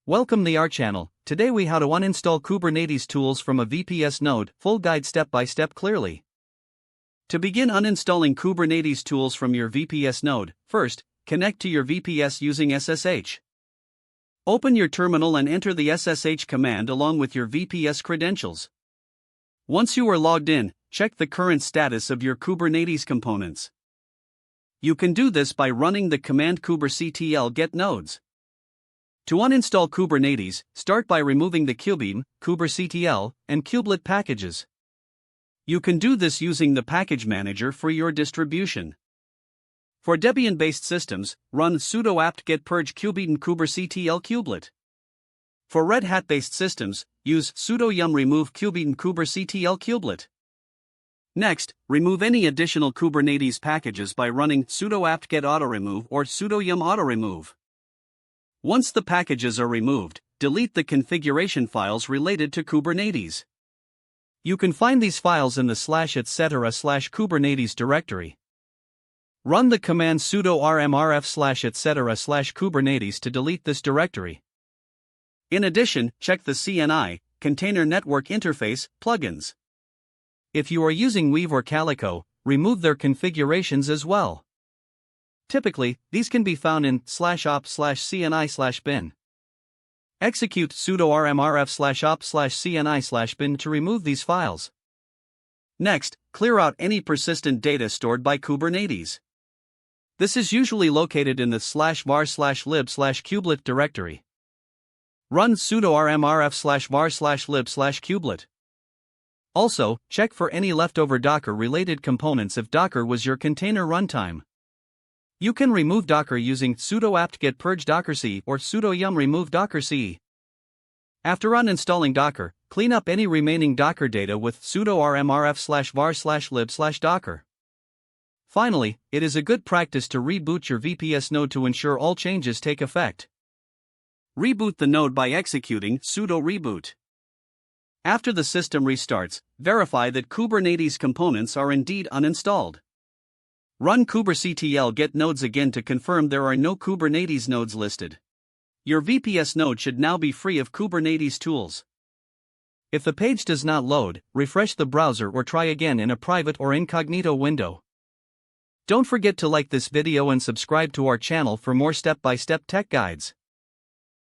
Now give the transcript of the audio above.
Welcome to our channel. Today we how to uninstall Kubernetes tools from a VPS node, full guide step by step clearly. To begin uninstalling Kubernetes tools from your VPS node, first, connect to your VPS using SSH. Open your terminal and enter the SSH command along with your VPS credentials. Once you are logged in, check the current status of your Kubernetes components. You can do this by running the command kubectl get nodes. To uninstall Kubernetes, start by removing the kubeam, kubectl, and kubelet packages. You can do this using the package manager for your distribution. For Debian-based systems, run sudo apt-get purge kubeaton kubectl kubelet. For Red Hat-based systems, use sudo yum remove kubeaton kubectl kubelet. Next, remove any additional Kubernetes packages by running sudo apt-get auto-remove or sudo yum auto-remove. Once the packages are removed, delete the configuration files related to Kubernetes. You can find these files in the /etc/Kubernetes directory. Run the command sudo rmrf /etc/Kubernetes to delete this directory. In addition, check the CNI, Container Network Interface, plugins. If you are using Weave or Calico, remove their configurations as well. Typically, these can be found in /op/cni/bin. Execute sudo rmrf/op/cni/bin to remove these files. Next, clear out any persistent data stored by Kubernetes. This is usually located in the /var/lib/kubelet directory. Run sudo rmrf/var/lib/kubelet. Also, check for any leftover Docker-related components if Docker was your container runtime. You can remove Docker using sudo apt-get purge dockerc or sudo yum remove dockerc. After uninstalling Docker, clean up any remaining Docker data with sudo rmrf/var/lib/docker. Finally, it is a good practice to reboot your VPS node to ensure all changes take effect. Reboot the node by executing sudo reboot. After the system restarts, verify that Kubernetes components are indeed uninstalled. Run kubectl get nodes again to confirm there are no Kubernetes nodes listed. Your VPS node should now be free of Kubernetes tools. If the page does not load, refresh the browser or try again in a private or incognito window. Don't forget to like this video and subscribe to our channel for more step-by-step tech guides.